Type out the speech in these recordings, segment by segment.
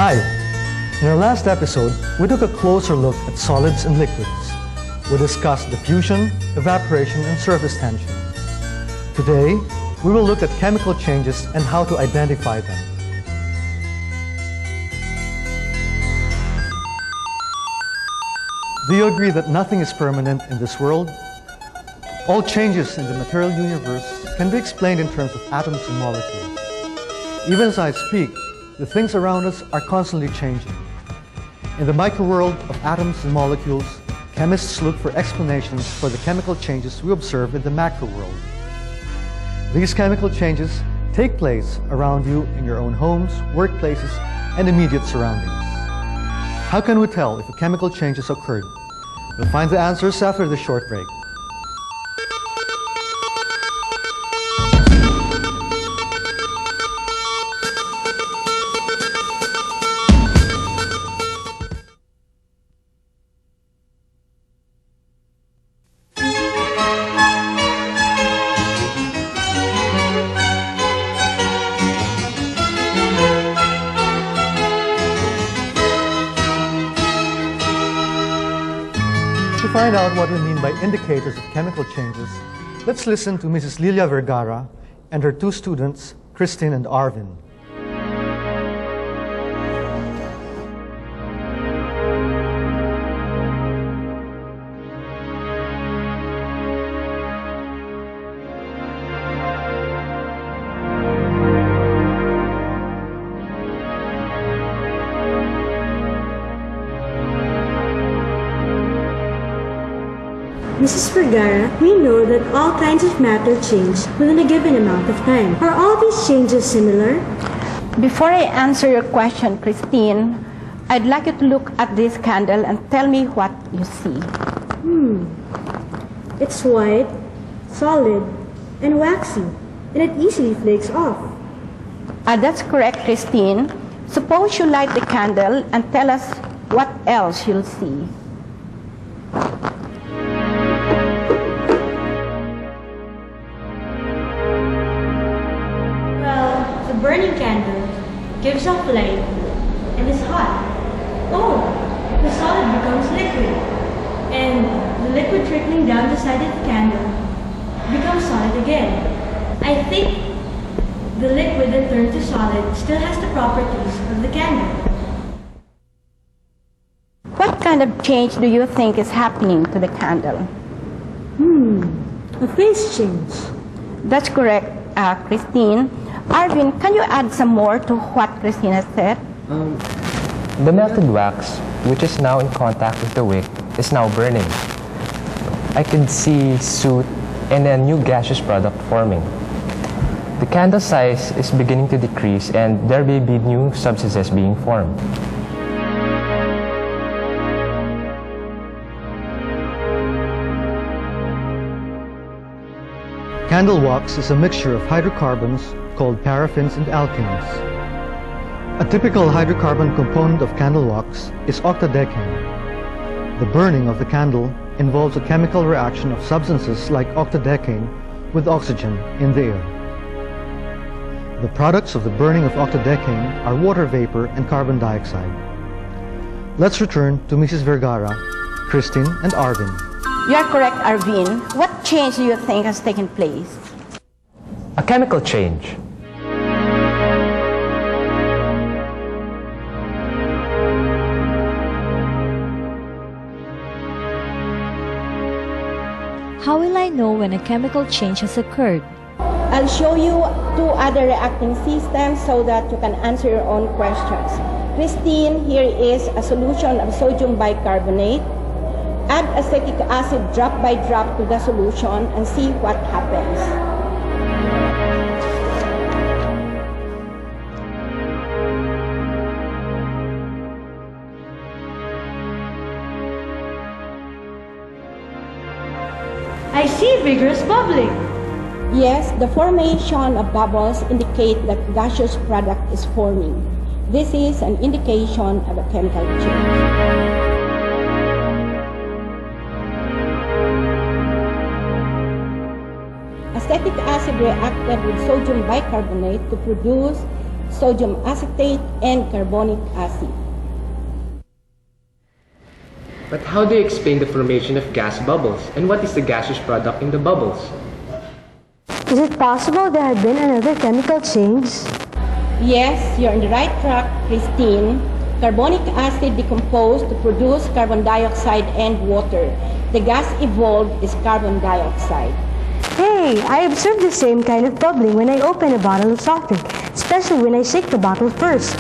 Hi! In our last episode, we took a closer look at solids and liquids. We discussed diffusion, evaporation, and surface tension. Today, we will look at chemical changes and how to identify them. Do you agree that nothing is permanent in this world? All changes in the material universe can be explained in terms of atoms and molecules. Even as I speak, the things around us are constantly changing. In the microworld of atoms and molecules, chemists look for explanations for the chemical changes we observe in the macroworld. These chemical changes take place around you in your own homes, workplaces, and immediate surroundings. How can we tell if a chemical change has occurred? We'll find the answers after this short break. To find out what we mean by indicators of chemical changes, let's listen to Mrs. Lilia Vergara and her two students, Christine and Arvin. Mrs. Vergara, we know that all kinds of matter change within a given amount of time. Are all these changes similar? Before I answer your question, Christine, I'd like you to look at this candle and tell me what you see. It's white, solid, and waxy, and it easily flakes off. That's correct, Christine. Suppose you light the candle and tell us what else you'll see. The burning candle gives off light and is hot. Oh, the solid becomes liquid, and the liquid trickling down the side of the candle becomes solid again. I think the liquid that turned to solid still has the properties of the candle. What kind of change do you think is happening to the candle? A phase change. That's correct, Christine. Arvin, can you add some more to what Christine has said? The melted wax, which is now in contact with the wick, is now burning. I could see soot and a new gaseous product forming. The candle size is beginning to decrease and there may be new substances being formed. Candle wax is a mixture of hydrocarbons called paraffins and alkenes. A typical hydrocarbon component of candle wax is octadecane. The burning of the candle involves a chemical reaction of substances like octadecane with oxygen in the air. The products of the burning of octadecane are water vapor and carbon dioxide. Let's return to Mrs. Vergara, Christine, and Arvin. You are correct, Arvin. What change do you think has taken place? A chemical change. How will I know when a chemical change has occurred? I'll show you two other reacting systems so that you can answer your own questions. Christine, here is a solution of sodium bicarbonate. Add acetic acid drop by drop to the solution and see what happens. I see vigorous bubbling. Yes, the formation of bubbles indicate that gaseous product is forming. This is an indication of a chemical change. Acetic acid reacted with sodium bicarbonate to produce sodium acetate, and carbonic acid. But how do you explain the formation of gas bubbles? And what is the gaseous product in the bubbles? Is it possible there had been another chemical change? Yes, you're on the right track, Christine. Carbonic acid decomposed to produce carbon dioxide and water. The gas evolved is carbon dioxide. Hey, I observed the same kind of bubbling when I open a bottle of soft drink, especially when I shake the bottle first.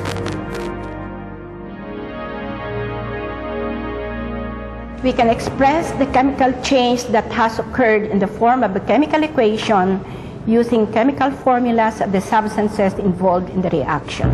We can express the chemical change that has occurred in the form of a chemical equation using chemical formulas of the substances involved in the reaction.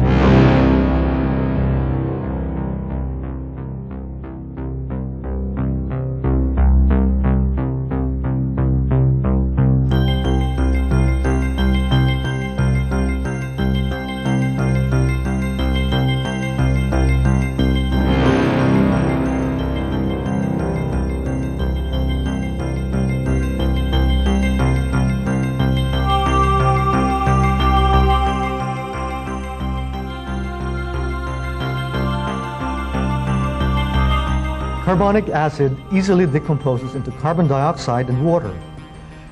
Carbonic acid easily decomposes into carbon dioxide and water.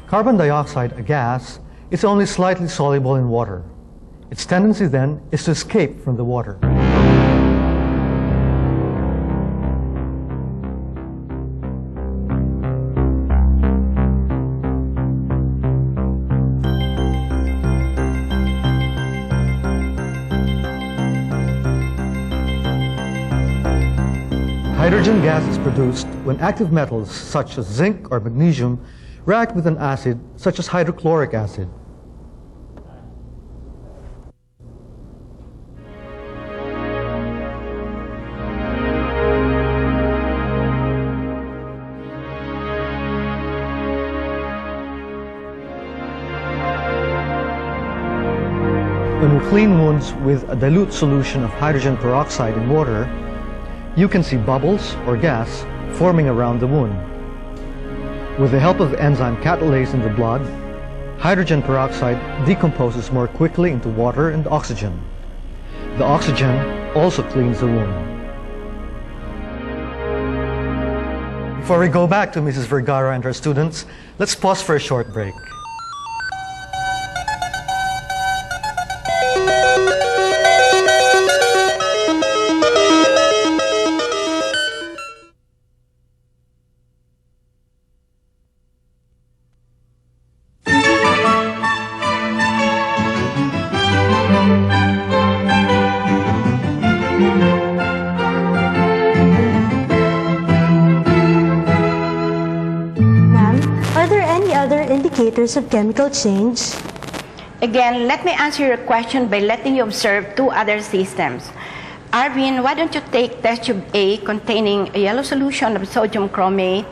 Carbon dioxide, a gas, is only slightly soluble in water. Its tendency then is to escape from the water. Hydrogen gas is produced when active metals such as zinc or magnesium react with an acid such as hydrochloric acid. When we clean wounds with a dilute solution of hydrogen peroxide in water, you can see bubbles or gas forming around the wound. With the help of the enzyme catalase in the blood, hydrogen peroxide decomposes more quickly into water and oxygen. The oxygen also cleans the wound. Before we go back to Mrs. Vergara and her students, let's pause for a short break. Indicators of chemical change? Again, let me answer your question by letting you observe two other systems. Arvin, why don't you take test tube A containing a yellow solution of sodium chromate?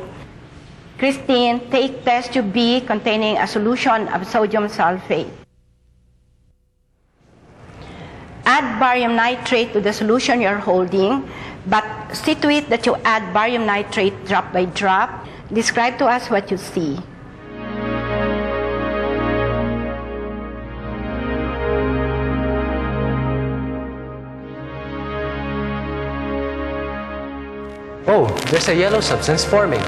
Christine, take test tube B containing a solution of sodium sulfate. Add barium nitrate to the solution you're holding, but see to it that you add barium nitrate drop by drop. Describe to us what you see. Oh, there's a yellow substance forming.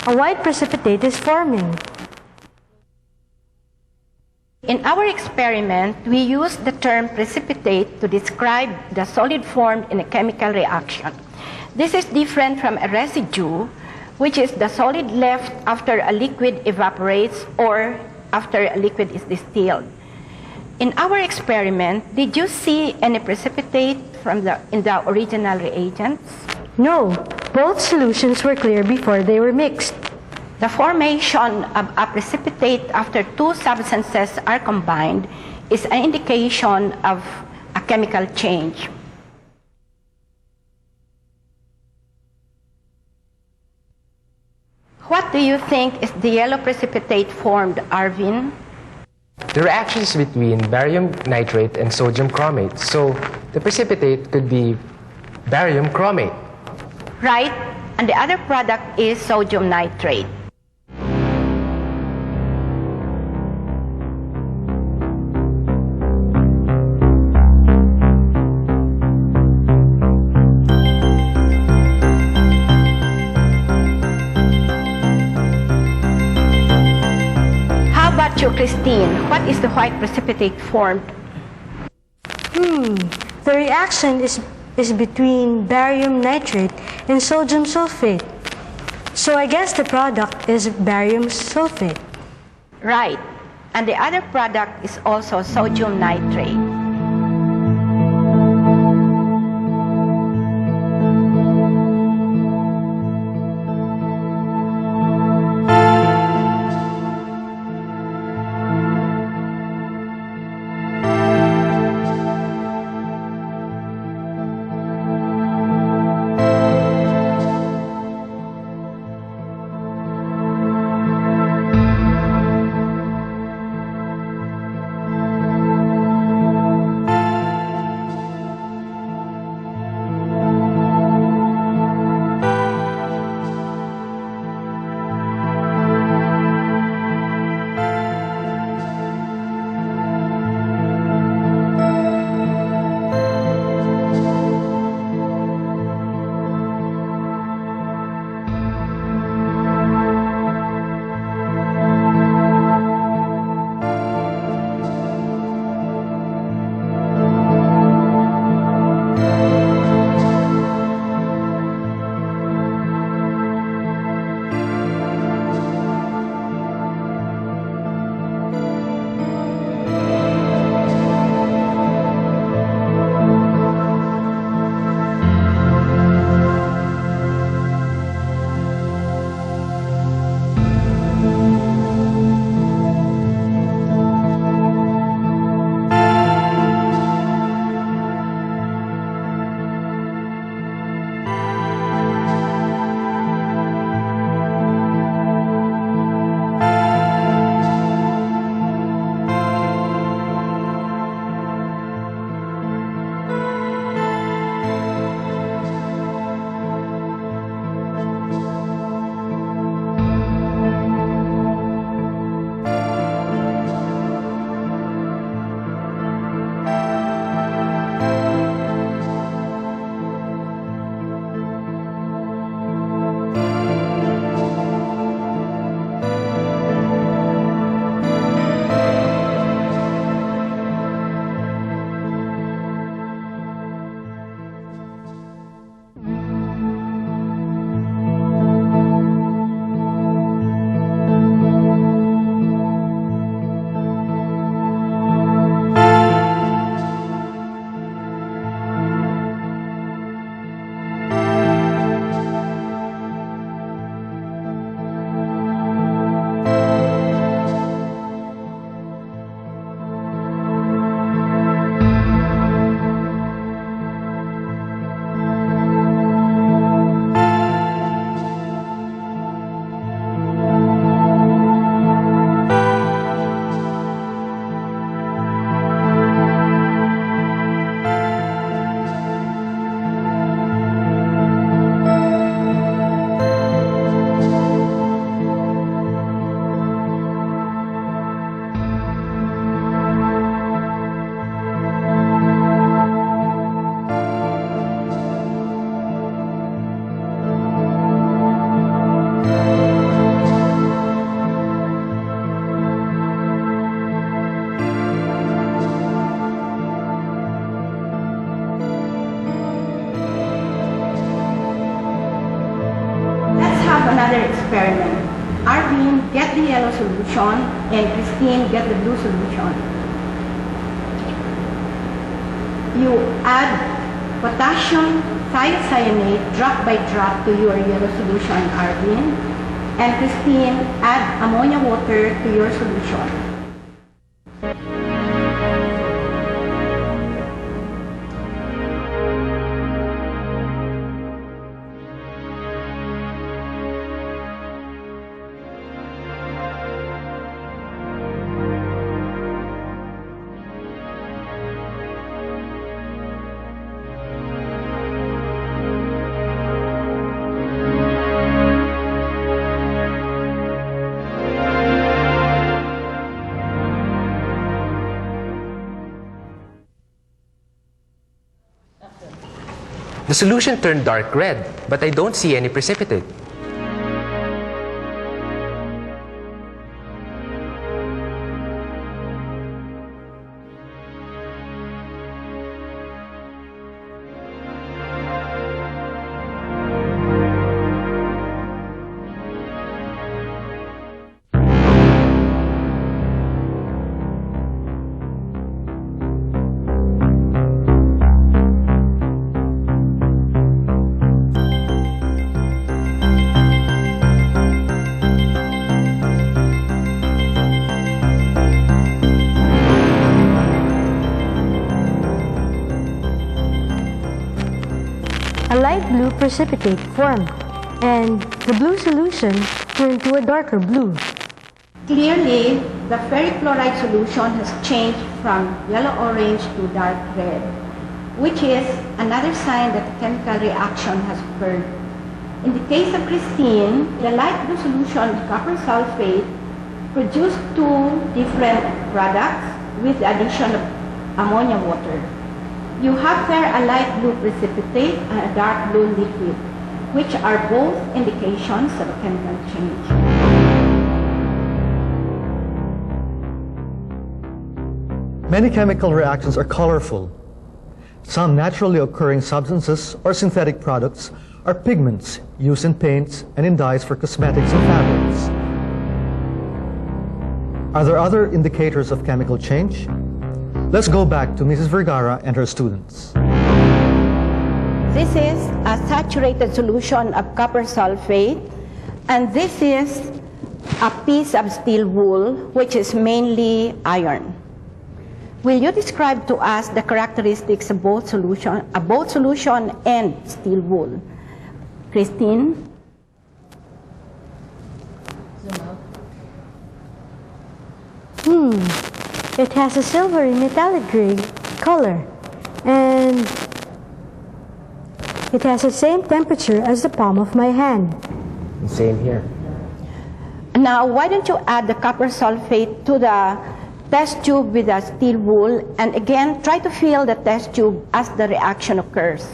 A white precipitate is forming. In our experiment, we used the term precipitate to describe the solid formed in a chemical reaction. This is different from a residue, which is the solid left after a liquid evaporates or after a liquid is distilled. In our experiment, did you see any precipitate in the original reagents? No, both solutions were clear before they were mixed. The formation of a precipitate after two substances are combined is an indication of a chemical change. What What do you think is the yellow precipitate formed, Arvin? The reaction is between barium nitrate and sodium chromate, so the precipitate could be barium chromate. Right, and the other product is sodium nitrate. How about you, Christine? What is the white precipitate formed? The reaction is between barium nitrate and sodium sulfate. So I guess the product is barium sulfate. Right, and the other product is also sodium nitrate. another experiment. Arvin, get the yellow solution, and Christine, get the blue solution. You add potassium thiocyanate drop by drop to your yellow solution, Arvin, and Christine, add ammonia water to your solution. The solution turned dark red, but I don't see any precipitate. A light blue precipitate formed, and the blue solution turned to a darker blue. Clearly, the ferric chloride solution has changed from yellow-orange to dark red, which is another sign that a chemical reaction has occurred. In the case of Christine, the light blue solution with copper sulfate produced two different products with the addition of ammonia water. You have there a light blue precipitate and a dark blue liquid, which are both indications of a chemical change. Many chemical reactions are colorful. Some naturally occurring substances or synthetic products are pigments used in paints and in dyes for cosmetics and fabrics. Are there other indicators of chemical change? Let's go back to Mrs. Vergara and her students. This is a saturated solution of copper sulfate, and this is a piece of steel wool, which is mainly iron. Will you describe to us the characteristics of both solution and steel wool? Christine? It has a silvery metallic gray color, and it has the same temperature as the palm of my hand. Same here. Now, why don't you add the copper sulfate to the test tube with the steel wool, and again, try to fill the test tube as the reaction occurs.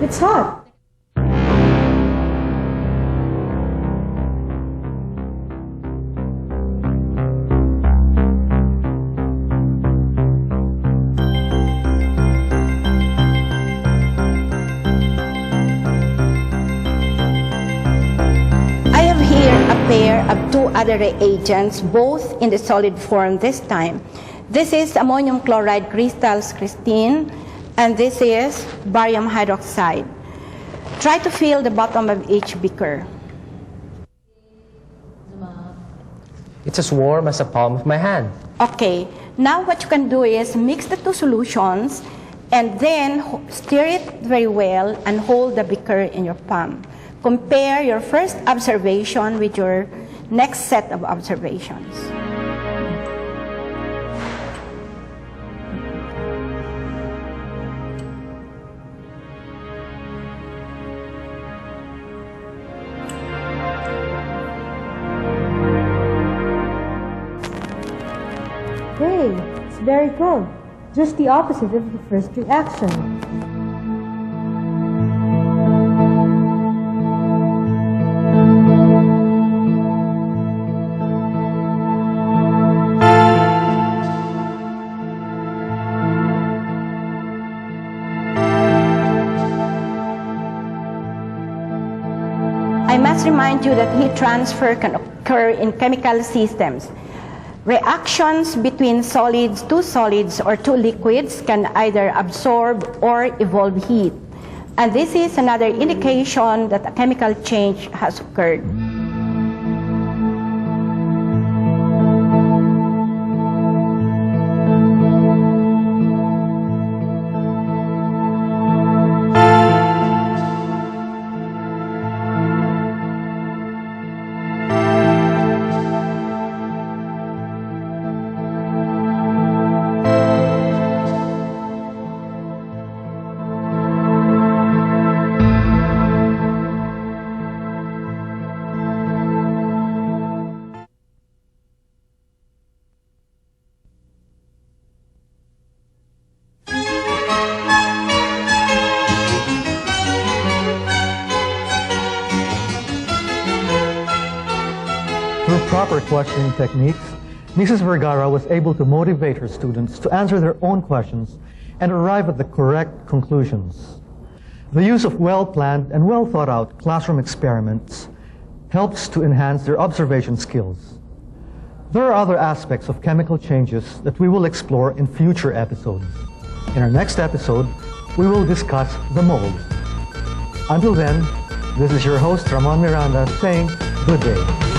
It's hot. I have here a pair of two other reagents, both in the solid form this time. This is ammonium chloride crystals, Christine, and this is barium hydroxide. Try to fill the bottom of each beaker. It's as warm as the palm of my hand. Okay, now what you can do is mix the two solutions and then stir it very well and hold the beaker in your palm. Compare your first observation with your next set of observations. Hey, it's very cold. Just the opposite of the first reaction. I must remind you that heat transfer can occur in chemical systems. Reactions between solids, two solids, or two liquids can either absorb or evolve heat. And this is another indication that a chemical change has occurred. Through proper questioning techniques, Mrs. Vergara was able to motivate her students to answer their own questions and arrive at the correct conclusions. The use of well-planned and well-thought-out classroom experiments helps to enhance their observation skills. There are other aspects of chemical changes that we will explore in future episodes. In our next episode, we will discuss the mold. Until then, this is your host, Ramon Miranda, saying good day.